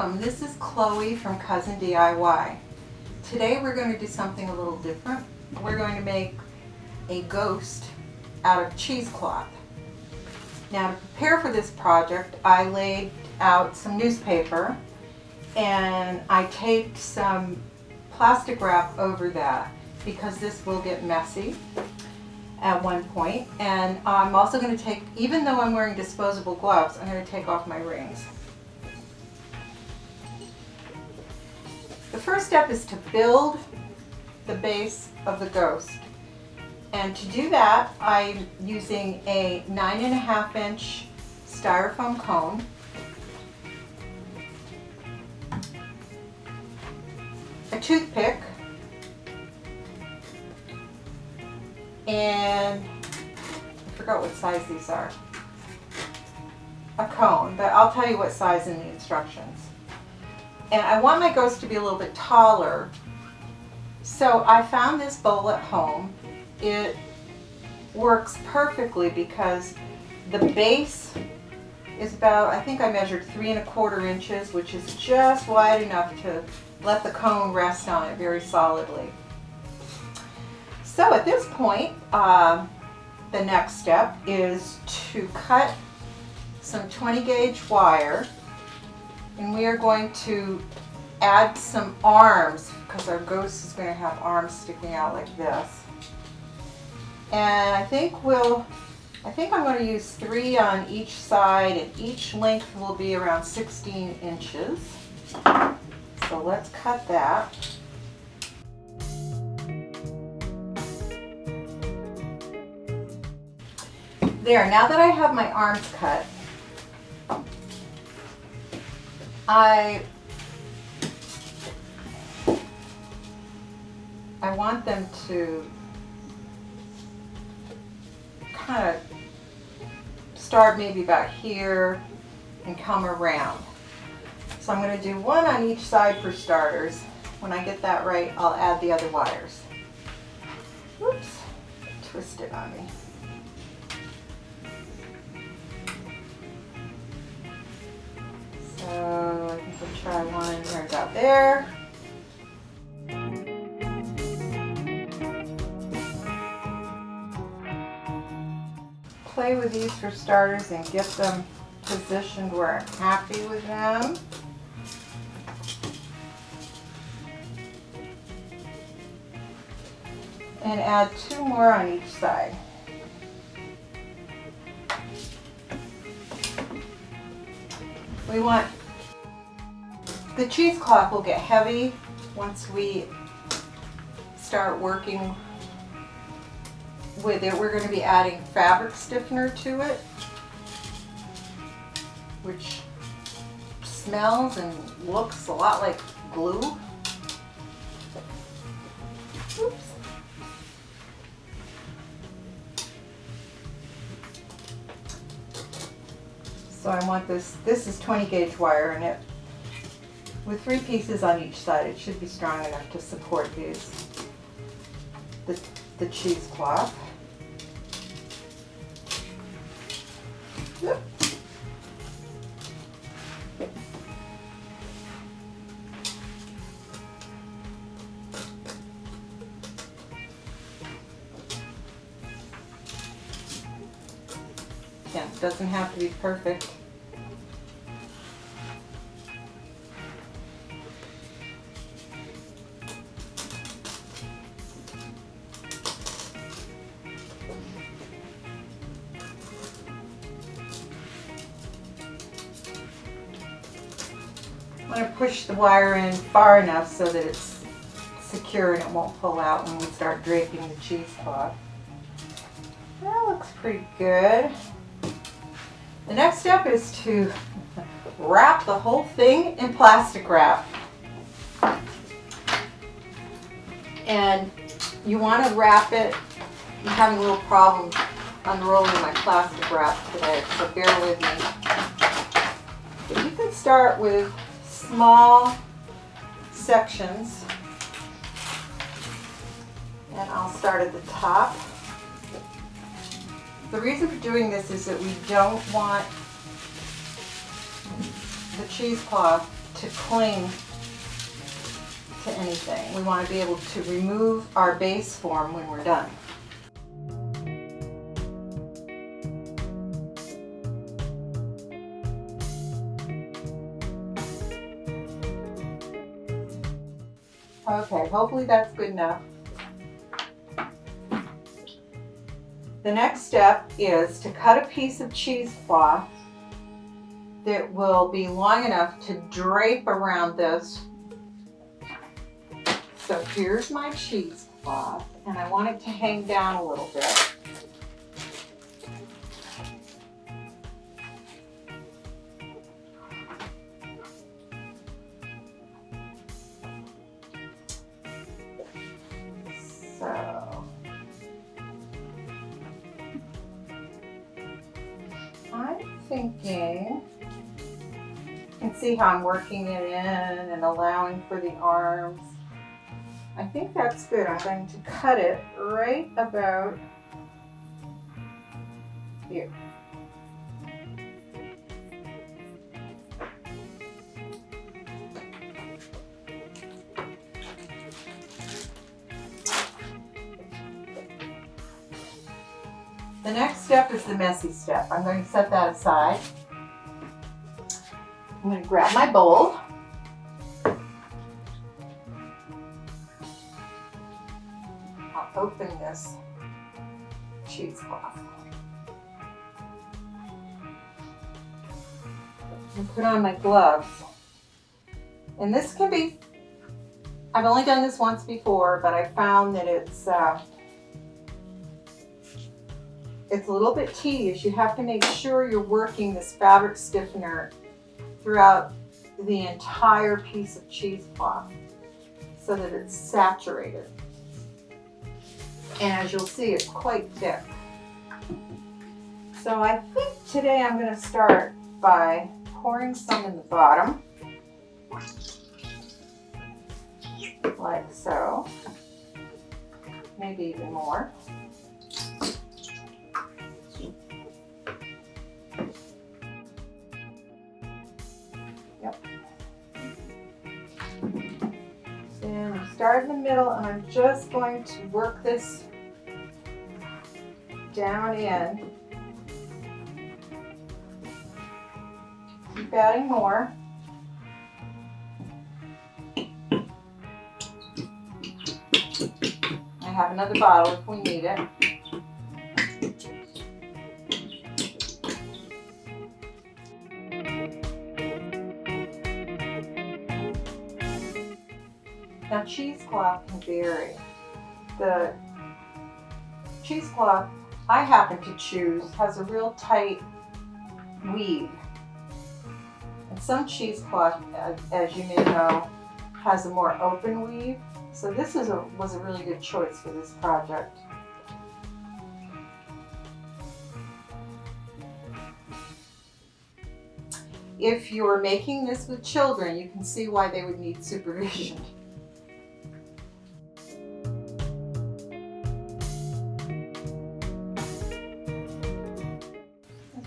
Welcome, this is Chloe from Cousin DIY. Today we're going to do something a little different. We're going to make a ghost out of cheesecloth. Now to prepare for this project, I laid out some newspaper and I taped some plastic wrap over that because this will get messy at one point. And I'm also going to take, even though I'm wearing disposable gloves, I'm going to take off my rings. The first step is to build the base of the ghost. And to do that, I'm using a 9.5 inch styrofoam cone. A toothpick. And I forgot what size these are. A cone, but I'll tell you what size in the instructions. And I want my ghost to be a little bit taller. So I found this bowl at home. It works perfectly because the base is about, I think I measured 3¼ inches, which is just wide enough to let the cone rest on it very solidly. So at this point, the next step is to cut some 20 gauge wire. And we are going to add some arms because our ghost is going to have arms sticking out like this. And I think I'm going to use 3 on each side, and each length will be around 16 inches. So let's cut that. There, now that I have my arms cut, I want them to kind of start maybe about here and come around. So I'm going to do 1 on each side for starters. When I get that right, I'll add the other wires. Whoops, twist it on me. So I think we'll try 1 right about there. Play with these for starters and get them positioned where I'm happy with them. And add 2 more on each side. We want, the cheesecloth will get heavy once we start working with it. We're going to be adding fabric stiffener to it, which smells and looks a lot like glue. Oops. So I want this is 20 gauge wire, and it, with 3 pieces on each side, it should be strong enough to support these, the cheesecloth. Yep. Again, it doesn't have to be perfect. I'm going to push the wire in far enough so that it's secure and it won't pull out when we start draping the cheesecloth. That looks pretty good. The next step is to wrap the whole thing in plastic wrap. And you want to wrap it. I'm having a little problem unrolling my plastic wrap today, so bear with me. But you can start with small sections, and I'll start at the top. The reason for doing this is that we don't want the cheesecloth to cling to anything. We want to be able to remove our base form when we're done. Okay, hopefully that's good enough. The next step is to cut a piece of cheesecloth that will be long enough to drape around this. So here's my cheesecloth, and I want it to hang down a little bit. So I'm thinking, you can see how I'm working it in and allowing for the arms. I think that's good. I'm going to cut it right about here. The next step is the messy step. I'm going to set that aside. I'm going to grab my bowl. I'll open this cheesecloth. And put on my gloves. And this can be, I've only done this once before, but I found that it's a little bit tedious. You have to make sure you're working this fabric stiffener throughout the entire piece of cheesecloth so that it's saturated. And as you'll see, it's quite thick. So I think today I'm going to start by pouring some in the bottom, like so, maybe even more. Yep. And I'm starting in the middle, and I'm just going to work this down in. Keep adding more. I have another bottle if we need it. Now cheesecloth can vary. The cheesecloth I happen to choose has a real tight weave. And some cheesecloth, as you may know, has a more open weave. So this was a really good choice for this project. If you're making this with children, you can see why they would need supervision.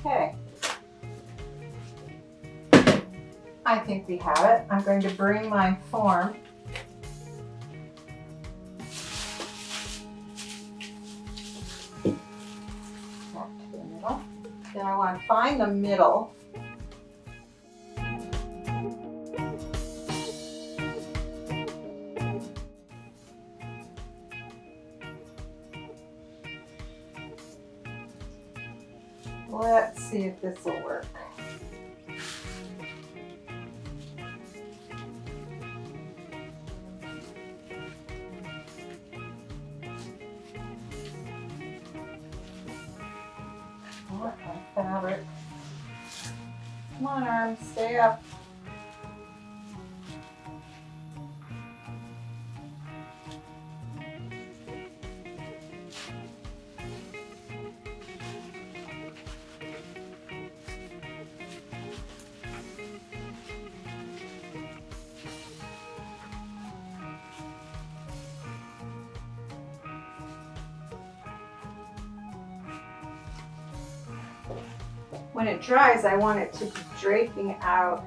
Okay, I think we have it. I'm going to bring my form back to the middle. Then I want to find the middle. Let's see if this will work. What a fabric. Come on, arms, stay up. When it dries, I want it to be draping out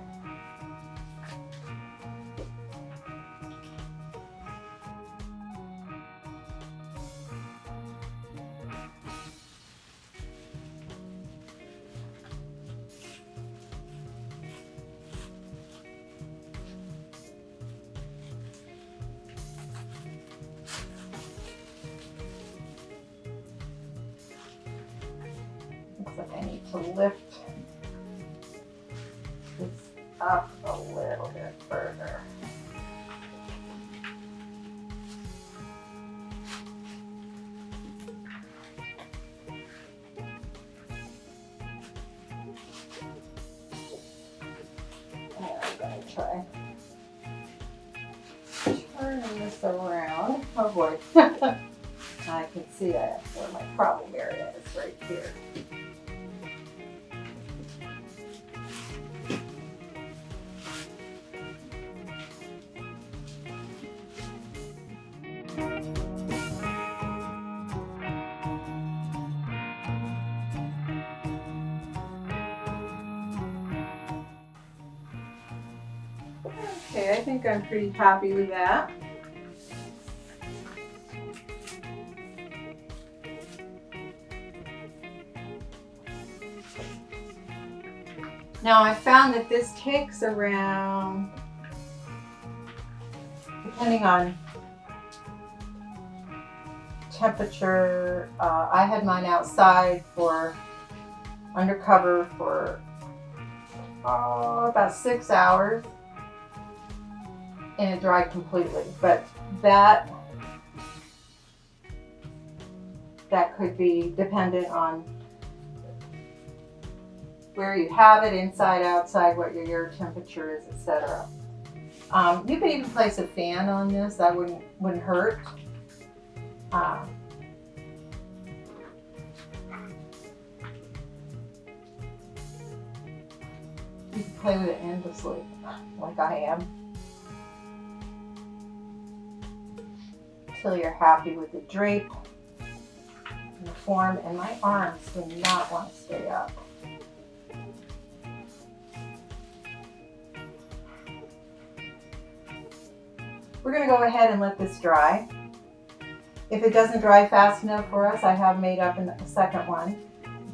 Sounds like I need to lift this up a little bit further. Try turning this around. Oh boy. I can see where my problem area is right here. Okay, I think I'm pretty happy with that. Now I found that this takes around, depending on temperature, I had mine outside for undercover for about 6 hours. And it dried completely, but that could be dependent on where you have it, inside, outside, what your air temperature is, etc. You could even place a fan on this. That wouldn't hurt. You can play with it endlessly, like I am, until you're happy with the drape and the form. And my arms do not want to stay up. We're going to go ahead and let this dry. If it doesn't dry fast enough for us, I have made up a second one.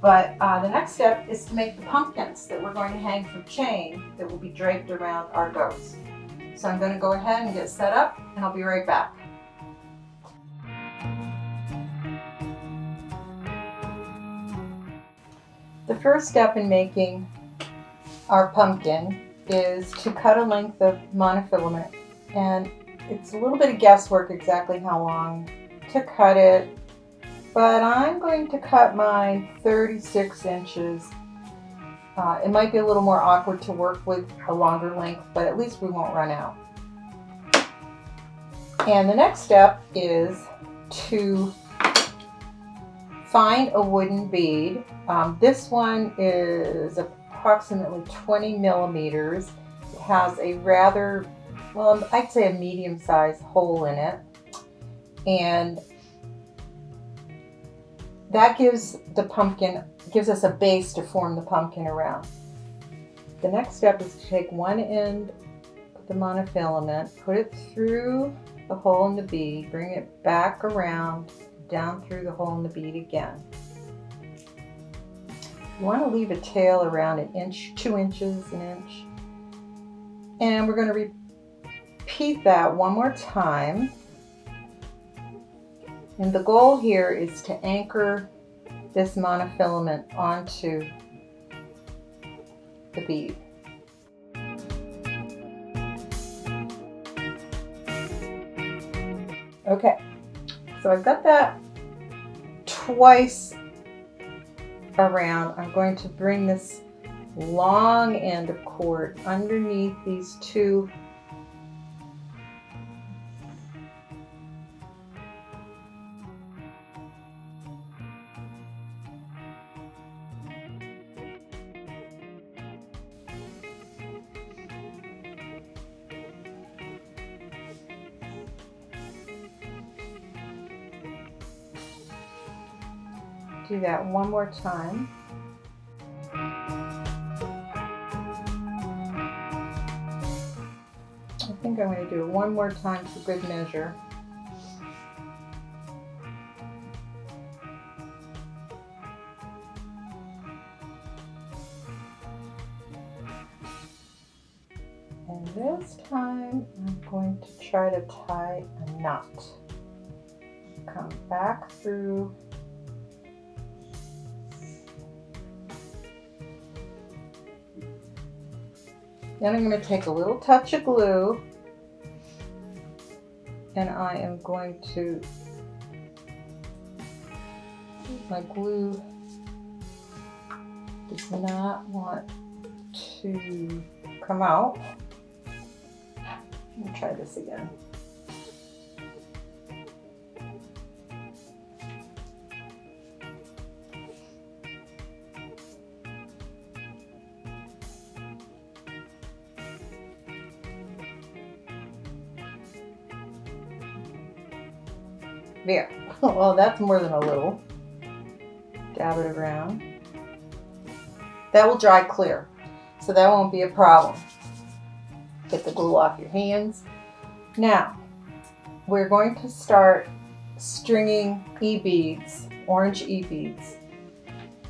But the next step is to make the pumpkins that we're going to hang from chain that will be draped around our ghost. So I'm going to go ahead and get set up, and I'll be right back. The first step in making our pumpkin is to cut a length of monofilament, and it's a little bit of guesswork exactly how long to cut it, but I'm going to cut mine 36 inches. It might be a little more awkward to work with a longer length, but at least we won't run out. And the next step is to find a wooden bead. This one is approximately 20 millimeters. It has a rather, well, I'd say a medium-sized hole in it. And that gives us a base to form the pumpkin around. The next step is to take one end of the monofilament, put it through the hole in the bead, bring it back around, down through the hole in the bead again. You want to leave a tail around an inch, 2 inches, an inch. And we're going to repeat that one more time. And the goal here is to anchor this monofilament onto the bead. Okay, so I've got that twice around. I'm going to bring this long end of cord underneath these two do that one more time. I think I'm going to do it one more time for good measure. And this time I'm going to try to tie a knot. Come back through Then I'm going to take a little touch of glue and I am going to, my glue does not want to come out. Let me try this again. There. Well, that's more than a little. Dab it around. That will dry clear, so that won't be a problem. Get the glue off your hands. Now, we're going to start stringing e-beads, orange e-beads,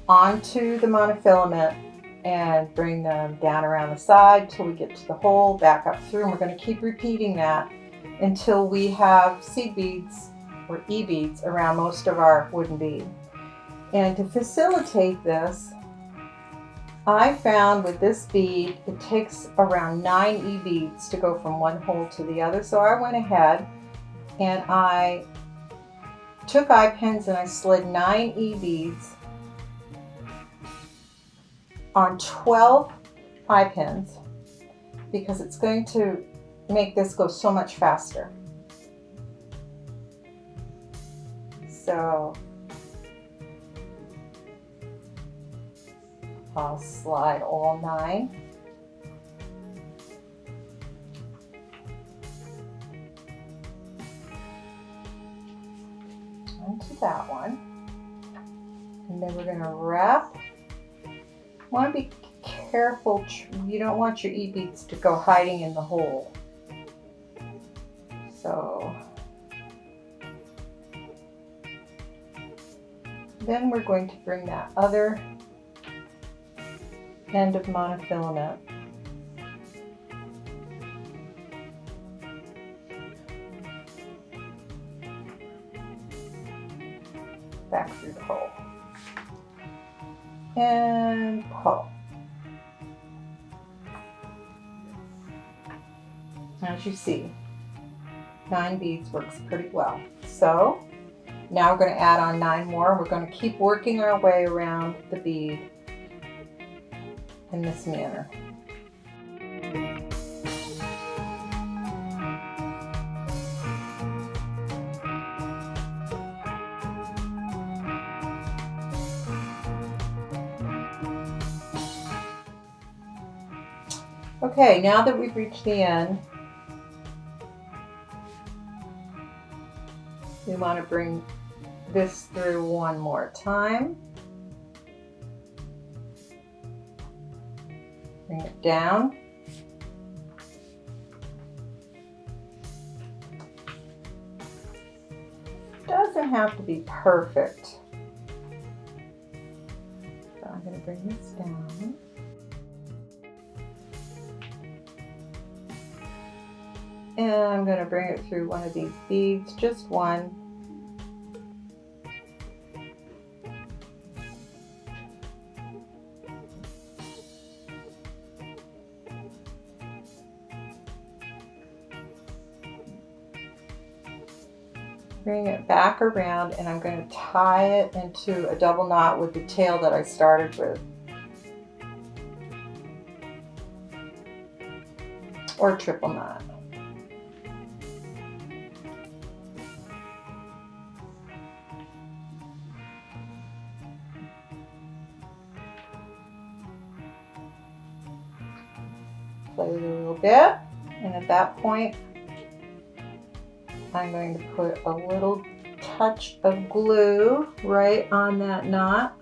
onto the monofilament and bring them down around the side till we get to the hole, back up through, and we're going to keep repeating that until we have seed beads or e-beads around most of our wooden bead. And to facilitate this, I found with this bead, it takes around 9 e-beads to go from one hole to the other. So I went ahead and I took eye pins and I slid 9 e-beads on 12 eye pins because it's going to make this go so much faster. So I'll slide all 9. Onto that one. And then we're going to wrap. Want to be careful, you don't want your e-beads to go hiding in the hole. So then we're going to bring that other end of monofilament back through the hole and pull. As you see, 9 beads works pretty well. So now we're going to add on 9 more. We're going to keep working our way around the bead in this manner. Okay, now that we've reached the end, we want to bring this through one more time. Bring it down. Doesn't have to be perfect. So I'm going to bring this down. And I'm going to bring it through one of these beads, just one. Bring it back around and I'm going to tie it into a double knot with the tail that I started with. Or triple knot. Play it a little bit, and at that point I'm going to put a little touch of glue right on that knot.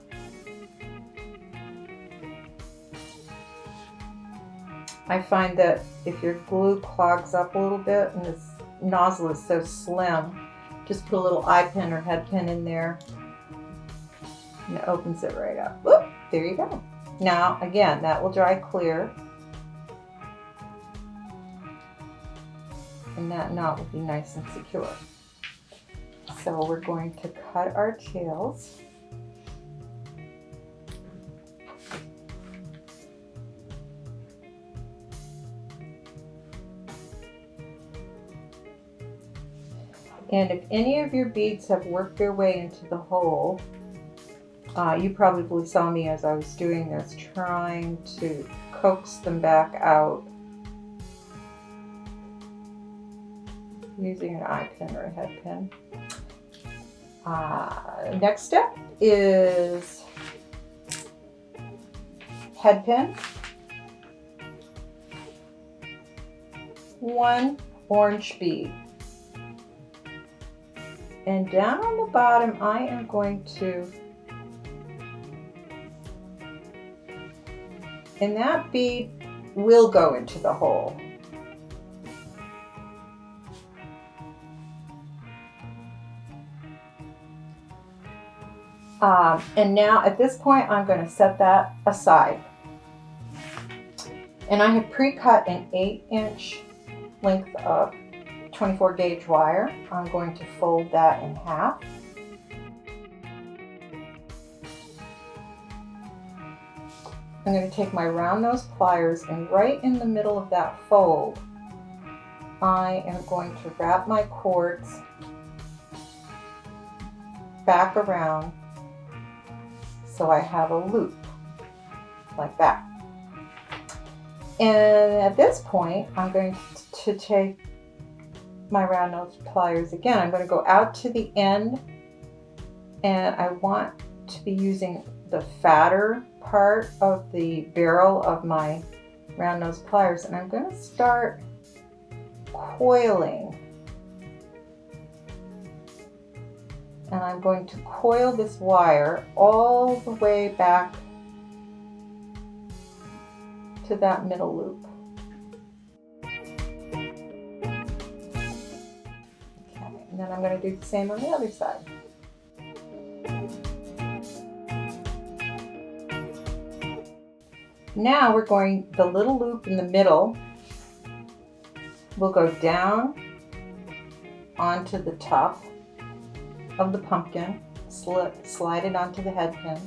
I find that if your glue clogs up a little bit and this nozzle is so slim, just put a little eye pin or head pin in there and it opens it right up. Whoop, there you go. Now again, that will dry clear. And that knot will be nice and secure. So we're going to cut our tails. And if any of your beads have worked their way into the hole, you probably saw me as I was doing this, trying to coax them back out using an eye pin or a head pin. Next step is head pin, 1 orange bead. And down on the bottom, I am going to, and that bead will go into the hole. And now at this point, I'm going to set that aside. And I have pre-cut an 8-inch length of 24 gauge wire. I'm going to fold that in half. I'm going to take my round nose pliers, and right in the middle of that fold, I am going to wrap my cords back around so I have a loop like that. And at this point, I'm going to take my round nose pliers again. I'm going to go out to the end, and I want to be using the fatter part of the barrel of my round nose pliers, and I'm going to start coiling. And I'm going to coil this wire all the way back to that middle loop. Okay, and then I'm going to do the same on the other side. Now we're going, the little loop in the middle will go down onto the top of the pumpkin, slide it onto the head pin,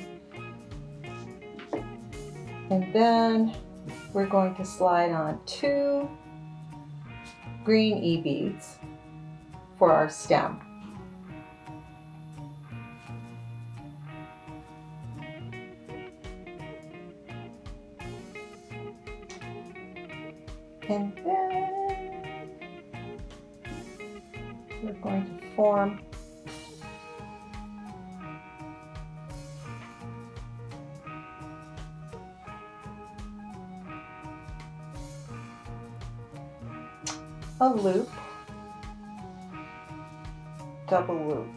and then we're going to slide on 2 green E-beads for our stem. And then we're going to form a loop, double loop.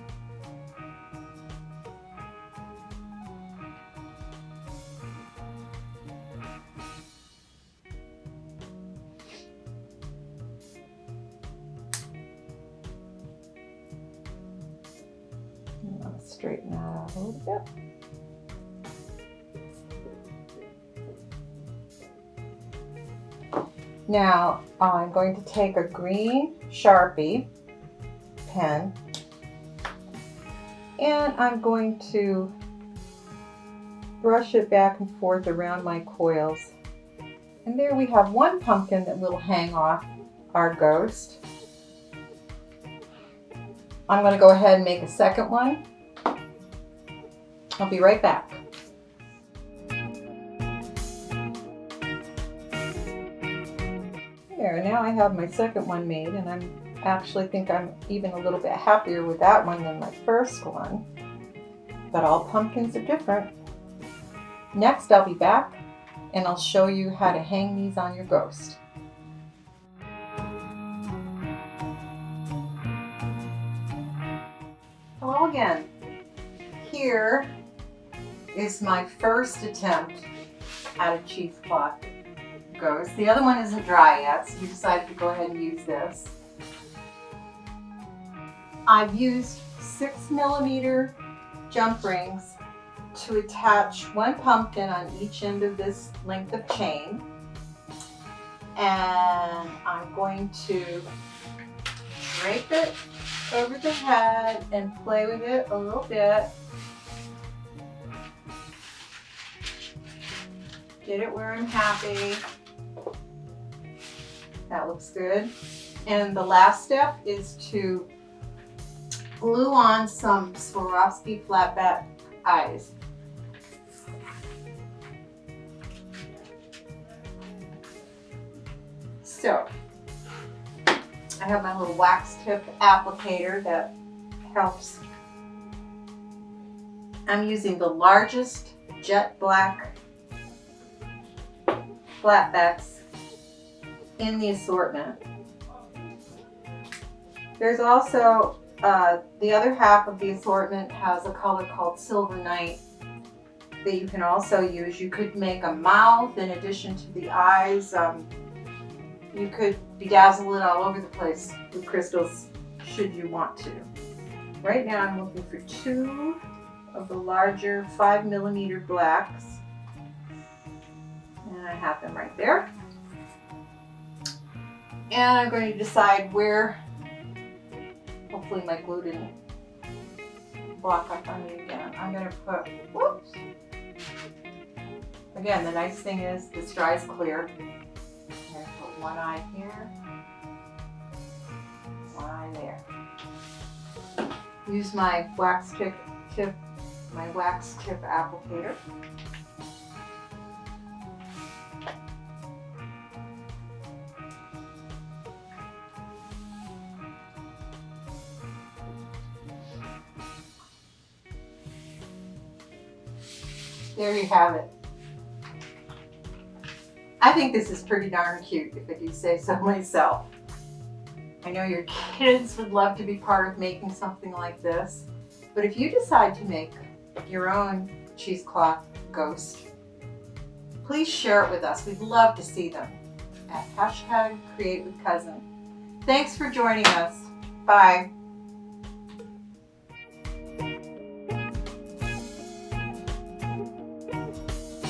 I'm going to straighten that out a little bit. Now I'm going to take a green Sharpie pen, and I'm going to brush it back and forth around my coils. And there we have one pumpkin that will hang off our ghost. I'm going to go ahead and make a second one. I'll be right back. There, now I have my second one made, and I actually think I'm even a little bit happier with that one than my first one. But all pumpkins are different. Next, I'll be back and I'll show you how to hang these on your ghost. Hello again. Here is my first attempt at a cheesecloth ghost. The other one isn't dry yet, so we decided to go ahead and use this. I've used 6mm jump rings to attach one pumpkin on each end of this length of chain. And I'm going to drape it over the head and play with it a little bit. Get it where I'm happy. That looks good. And the last step is to glue on some Swarovski flat back eyes. So, I have my little wax tip applicator that helps. I'm using the largest jet black flatbacks in the assortment. There's also the other half of the assortment has a color called Silver Night that you can also use. You could make a mouth in addition to the eyes. You could bedazzle it all over the place with crystals should you want to. Right now I'm looking for 2 of the larger 5mm blacks. And I have them right there. And I'm going to decide where, hopefully my glue didn't block up on me again. I'm going to put, whoops. Again, the nice thing is this dries clear. I'm going to put one eye here, one eye there. Use my wax tip applicator. There you have it. I think this is pretty darn cute, if I do say so myself. I know your kids would love to be part of making something like this, but if you decide to make your own cheesecloth ghost, please share it with us. We'd love to see them at #CreateWithCousin. Thanks for joining us. Bye.